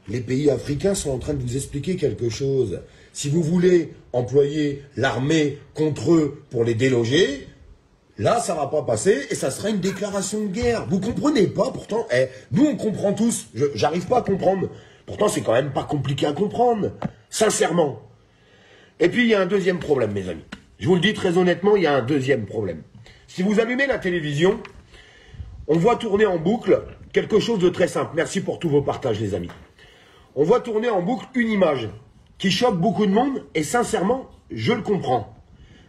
les pays africains sont en train de vous expliquer quelque chose. Si vous voulez employer l'armée contre eux pour les déloger, là, ça va pas passer et ça sera une déclaration de guerre. Vous comprenez pas, pourtant, nous on comprend tous. J'arrive pas à comprendre. Pourtant, c'est quand même pas compliqué à comprendre. Sincèrement. Et puis, il y a un deuxième problème, mes amis. Je vous le dis très honnêtement, il y a un deuxième problème. Si vous allumez la télévision, on voit tourner en boucle quelque chose de très simple. Merci pour tous vos partages, les amis. On voit tourner en boucle une image qui choque beaucoup de monde et sincèrement, je le comprends.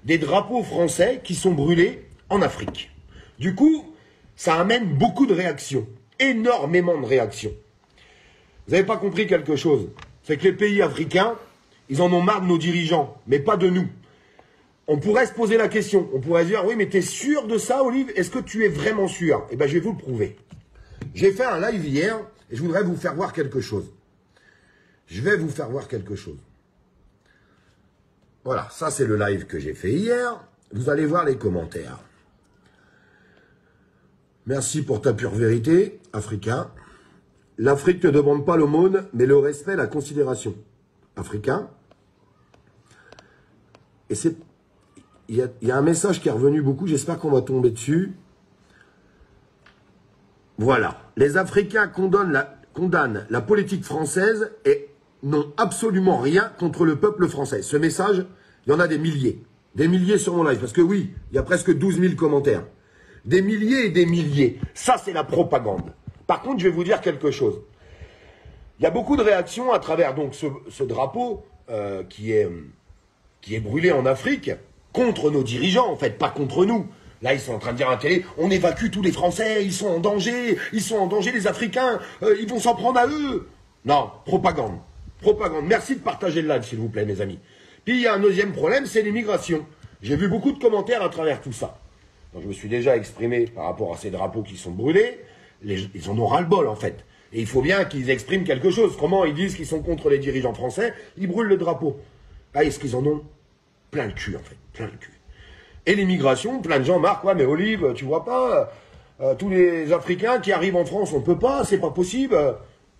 Des drapeaux français qui sont brûlés en Afrique. Du coup, ça amène beaucoup de réactions. Énormément de réactions. Vous n'avez pas compris quelque chose. C'est que les pays africains, ils en ont marre de nos dirigeants, mais pas de nous. On pourrait se poser la question. On pourrait dire, oui, mais t'es sûr de ça, Olive? Est-ce que tu es vraiment sûr? Eh bien, je vais vous le prouver. J'ai fait un live hier et je voudrais vous faire voir quelque chose. Je vais vous faire voir quelque chose. Voilà, ça c'est le live que j'ai fait hier. Vous allez voir les commentaires. Merci pour ta pure vérité, Africain. L'Afrique ne demande pas l'aumône, mais le respect et la considération. Africain. Et c'est... Il y a un message qui est revenu beaucoup, j'espère qu'on va tomber dessus. Voilà. Les Africains condamnent la politique française et n'ont absolument rien contre le peuple français. Ce message, il y en a des milliers. Des milliers sur mon live. Parce que oui, il y a presque 12 000 commentaires. Des milliers et des milliers. Ça, c'est la propagande. Par contre, je vais vous dire quelque chose. Il y a beaucoup de réactions à travers donc ce drapeau qui est brûlé en Afrique contre nos dirigeants, en fait, pas contre nous. Là, ils sont en train de dire à la télé, on évacue tous les Français, ils sont en danger les Africains, ils vont s'en prendre à eux. Non, propagande. Propagande. Merci de partager le live, s'il vous plaît, mes amis. Puis, il y a un deuxième problème, c'est l'immigration. J'ai vu beaucoup de commentaires à travers tout ça. Donc, je me suis déjà exprimé par rapport à ces drapeaux qui sont brûlés. Ils en ont ras-le-bol, en fait. Et il faut bien qu'ils expriment quelque chose. Comment ils disent qu'ils sont contre les dirigeants français, ils brûlent le drapeau. Ah, est-ce qu'ils en ont plein le cul, en fait. Plein le cul. Et l'immigration, plein de gens marquent, ouais, mais Olive, tu vois pas, tous les Africains qui arrivent en France, on ne peut pas, c'est pas possible.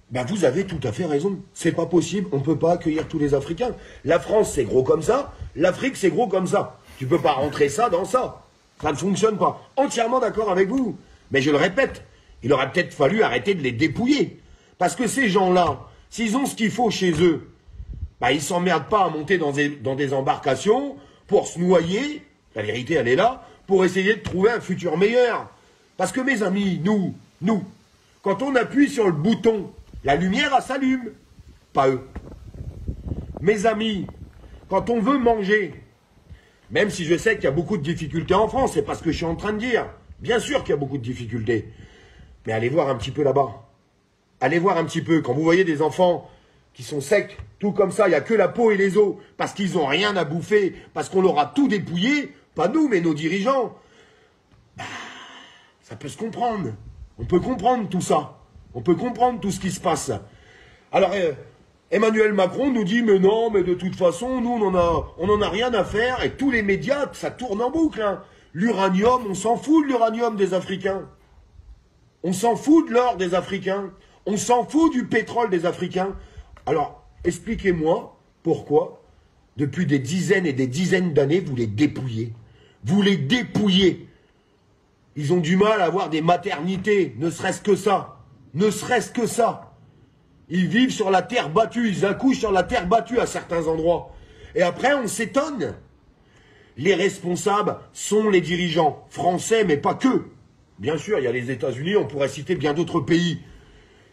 Ben, vous avez tout à fait raison. C'est pas possible, on ne peut pas accueillir tous les Africains. La France, c'est gros comme ça, l'Afrique, c'est gros comme ça. Tu peux pas rentrer ça dans ça. Ça ne fonctionne pas. Entièrement d'accord avec vous. Mais je le répète, il aurait peut-être fallu arrêter de les dépouiller. Parce que ces gens-là, s'ils ont ce qu'il faut chez eux, ben, ils ne s'emmerdent pas à monter dans des embarcations pour se noyer. La vérité, elle est là, pour essayer de trouver un futur meilleur. Parce que, mes amis, nous, quand on appuie sur le bouton, la lumière, elle s'allume. Pas eux. Mes amis, quand on veut manger, même si je sais qu'il y a beaucoup de difficultés en France, c'est pas ce que je suis en train de dire. Bien sûr qu'il y a beaucoup de difficultés. Mais allez voir un petit peu là-bas. Allez voir un petit peu. Quand vous voyez des enfants qui sont secs, tout comme ça, il n'y a que la peau et les os, parce qu'ils n'ont rien à bouffer, parce qu'on leur a tout dépouillé, pas nous, mais nos dirigeants. Bah, ça peut se comprendre. On peut comprendre tout ça. On peut comprendre tout ce qui se passe. Alors, Emmanuel Macron nous dit, mais non, mais de toute façon, nous, on en a rien à faire, et tous les médias, ça tourne en boucle. Hein. L'uranium, on s'en fout de l'uranium des Africains. On s'en fout de l'or des Africains. On s'en fout du pétrole des Africains. Alors, expliquez-moi pourquoi, depuis des dizaines et des dizaines d'années, vous les dépouillez. Vous les dépouillez. Ils ont du mal à avoir des maternités, ne serait-ce que ça. Ne serait-ce que ça. Ils vivent sur la terre battue, ils accouchent sur la terre battue à certains endroits. Et après, on s'étonne. Les responsables sont les dirigeants français, mais pas que. Bien sûr, il y a les États-Unis, on pourrait citer bien d'autres pays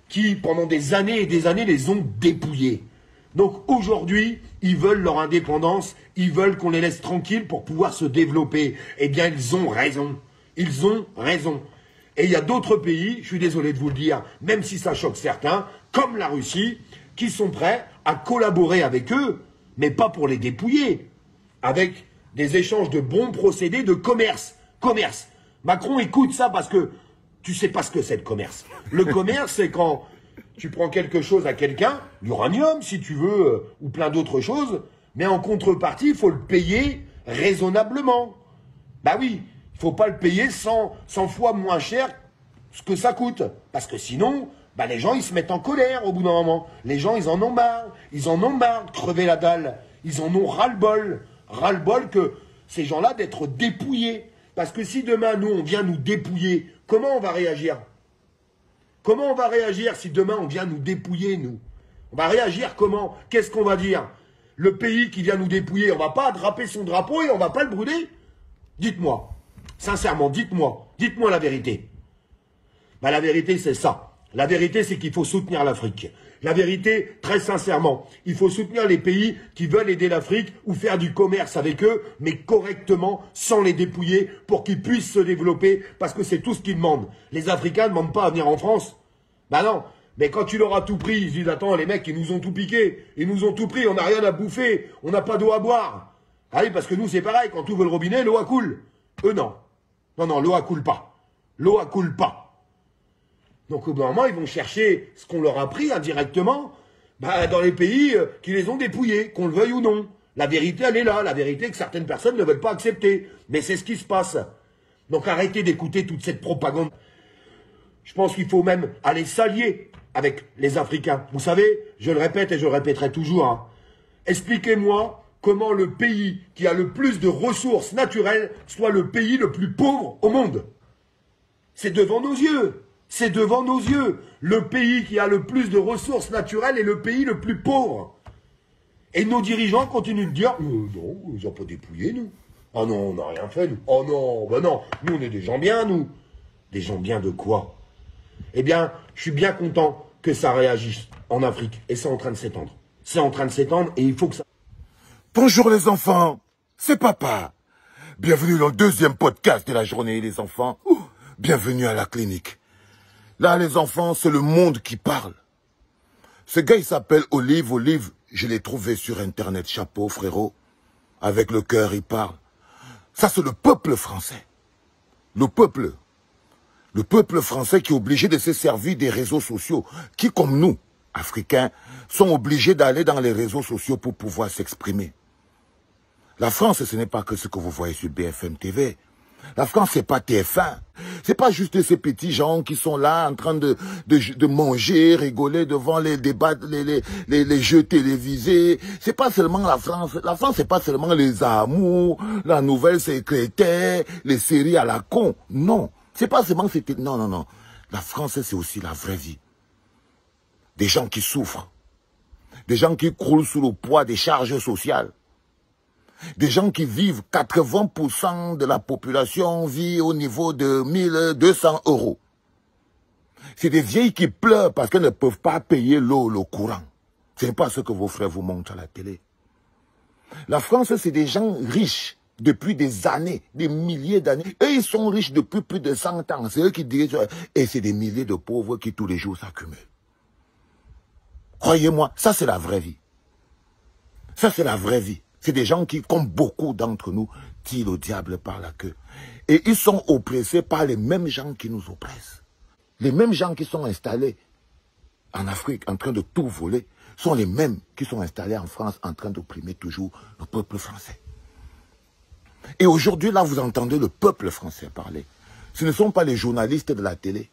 qui, pendant des années et des années, les ont dépouillés. Donc aujourd'hui, ils veulent leur indépendance, ils veulent qu'on les laisse tranquilles pour pouvoir se développer. Eh bien, ils ont raison. Ils ont raison. Et il y a d'autres pays, je suis désolé de vous le dire, même si ça choque certains, comme la Russie, qui sont prêts à collaborer avec eux, mais pas pour les dépouiller, avec des échanges de bons procédés de commerce. Commerce. Macron écoute ça parce que tu sais pas ce que c'est le commerce. Le commerce, c'est quand tu prends quelque chose à quelqu'un, l'uranium si tu veux, ou plein d'autres choses, mais en contrepartie, il faut le payer raisonnablement. Bah oui, il ne faut pas le payer 100 fois moins cher ce que ça coûte. Parce que sinon, bah les gens, ils se mettent en colère au bout d'un moment. Les gens, ils en ont marre. Ils en ont marre de crever la dalle. Ils en ont ras-le-bol. Ras-le-bol que ces gens-là d'être dépouillés. Parce que si demain, nous, on vient nous dépouiller, comment on va réagir? Comment on va réagir si demain, on vient nous dépouiller, nous? On va réagir comment? Qu'est-ce qu'on va dire? Le pays qui vient nous dépouiller, on va pas draper son drapeau et on va pas le brûler? Dites-moi. Sincèrement, dites-moi. Dites-moi la vérité. Bah, la vérité, c'est ça. La vérité, c'est qu'il faut soutenir l'Afrique. La vérité, très sincèrement, il faut soutenir les pays qui veulent aider l'Afrique ou faire du commerce avec eux, mais correctement, sans les dépouiller, pour qu'ils puissent se développer, parce que c'est tout ce qu'ils demandent. Les Africains ne demandent pas à venir en France. Bah non, mais quand tu leur as tout pris, ils disent, attends, les mecs, ils nous ont tout piqué, ils nous ont tout pris, on n'a rien à bouffer, on n'a pas d'eau à boire. Ah oui, parce que nous, c'est pareil, quand tu ouvres le robinet, l'eau a coule. Eux, non. Non, non, l'eau a coule pas. L'eau a coule pas. Donc au bout d'un moment, ils vont chercher ce qu'on leur a pris indirectement dans les pays qui les ont dépouillés, qu'on le veuille ou non. La vérité, elle est là. La vérité que certaines personnes ne veulent pas accepter. Mais c'est ce qui se passe. Donc arrêtez d'écouter toute cette propagande. Je pense qu'il faut même aller s'allier avec les Africains. Vous savez, je le répète et je le répéterai toujours. Hein. Expliquez-moi comment le pays qui a le plus de ressources naturelles soit le pays le plus pauvre au monde. C'est devant nos yeux. C'est devant nos yeux. Le pays qui a le plus de ressources naturelles est le pays le plus pauvre. Et nos dirigeants continuent de dire non, ils n'ont pas dépouillé, nous. Ah non, on n'a rien fait, nous. Oh non, ben non, nous, on est des gens bien, nous. Des gens bien de quoi? Eh bien, je suis bien content que ça réagisse en Afrique. Et c'est en train de s'étendre. C'est en train de s'étendre et il faut que ça... Bonjour les enfants, c'est papa. Bienvenue dans le deuxième podcast de la journée, les enfants. Bienvenue à la clinique. Là, les enfants, c'est le monde qui parle. Ce gars, il s'appelle Olive. Olive, je l'ai trouvé sur Internet. Chapeau, frérot. Avec le cœur, il parle. Ça, c'est le peuple français. Le peuple. Le peuple français qui est obligé de se servir des réseaux sociaux. Qui, comme nous, Africains, sont obligés d'aller dans les réseaux sociaux pour pouvoir s'exprimer. La France, ce n'est pas que ce que vous voyez sur BFM TV. La France, c'est pas TF1. C'est pas juste ces petits gens qui sont là en train de manger, rigoler devant les débats, les jeux télévisés. C'est pas seulement la France. La France, c'est pas seulement les amours, la nouvelle secrétaire, les séries à la con. Non. C'est pas seulement c'était. Non, non, non. La France, c'est aussi la vraie vie. Des gens qui souffrent. Des gens qui croulent sous le poids des charges sociales. Des gens qui vivent, 80% de la population vit au niveau de 1200 €. C'est des vieilles qui pleurent parce qu'elles ne peuvent pas payer l'eau, le courant. Ce n'est pas ce que vos frères vous montrent à la télé. La France, c'est des gens riches depuis des années, des milliers d'années. Eux, ils sont riches depuis plus de 100 ans. C'est eux qui dirigent. Et c'est des milliers de pauvres qui tous les jours s'accumulent. Croyez-moi, ça c'est la vraie vie. Ça c'est la vraie vie. C'est des gens qui, comme beaucoup d'entre nous, tirent le diable par la queue. Et ils sont oppressés par les mêmes gens qui nous oppressent. Les mêmes gens qui sont installés en Afrique en train de tout voler sont les mêmes qui sont installés en France en train d'opprimer toujours le peuple français. Et aujourd'hui, là, vous entendez le peuple français parler. Ce ne sont pas les journalistes de la télé.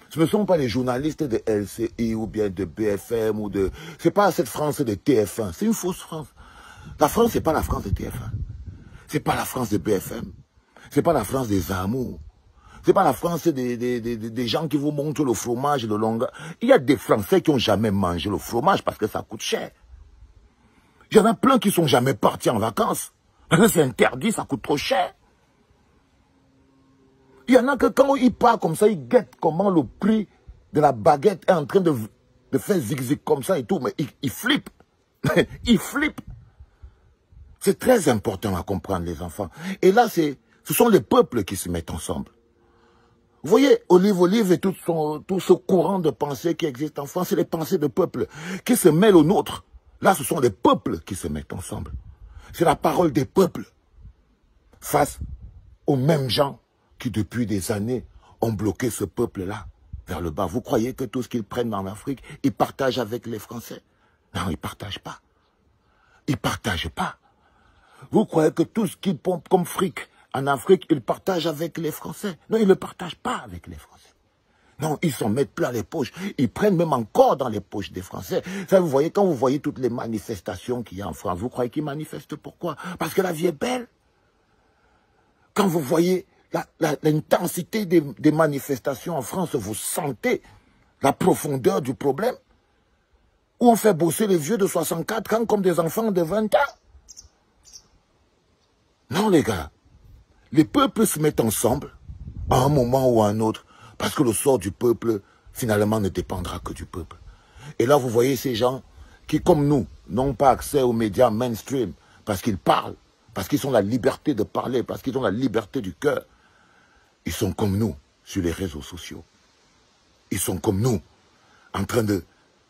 Ce ne sont pas les journalistes de LCI ou bien de BFM ou de... C'est pas cette France de TF1. C'est une fausse France. La France, c'est pas la France de TF1. C'est pas la France de BFM. C'est pas la France des amours. C'est pas la France des gens qui vous montrent le fromage et le longueur. Il y a des Français qui n'ont jamais mangé le fromage parce que ça coûte cher. Il y en a plein qui sont jamais partis en vacances. Parce que c'est interdit, ça coûte trop cher. Il y en a que quand ils partent comme ça, ils guettent comment le prix de la baguette est en train de faire zigzag comme ça et tout. Mais ils flippent. Ils flippent. C'est très important à comprendre, les enfants. Et là, ce sont les peuples qui se mettent ensemble. Vous voyez, Olive et tout ce courant de pensée qui existe en France, c'est les pensées de peuples qui se mêlent aux nôtres. Là, ce sont les peuples qui se mettent ensemble. C'est la parole des peuples face aux mêmes gens qui, depuis des années, ont bloqué ce peuple-là vers le bas. Vous croyez que tout ce qu'ils prennent en Afrique, ils partagent avec les Français? Non, ils ne partagent pas. Ils ne partagent pas. Vous croyez que tout ce qu'ils pompent comme fric en Afrique, ils partagent avec les Français? Non, ils ne le partagent pas avec les Français. Non, ils s'en mettent plein les poches. Ils prennent même encore dans les poches des Français. Ça, vous voyez, quand vous voyez toutes les manifestations qu'il y a en France, vous croyez qu'ils manifestent pourquoi? Parce que la vie est belle. Quand vous voyez l'intensité des manifestations en France, vous sentez la profondeur du problème. Où on fait bosser les vieux de 64 ans comme des enfants de 20 ans. Non, les gars. Les peuples se mettent ensemble, à un moment ou à un autre, parce que le sort du peuple, finalement, ne dépendra que du peuple. Et là, vous voyez ces gens qui, comme nous, n'ont pas accès aux médias mainstream, parce qu'ils parlent, parce qu'ils ont la liberté de parler, parce qu'ils ont la liberté du cœur. Ils sont comme nous sur les réseaux sociaux. Ils sont comme nous, en train de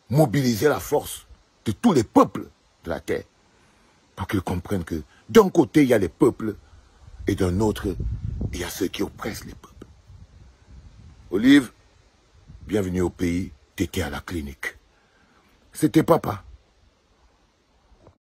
mobiliser la force de tous les peuples de la terre, pour qu'ils comprennent que d'un côté, il y a les peuples, et d'un autre, il y a ceux qui oppressent les peuples. Olive, bienvenue au pays, t'étais à la clinique. C'était papa.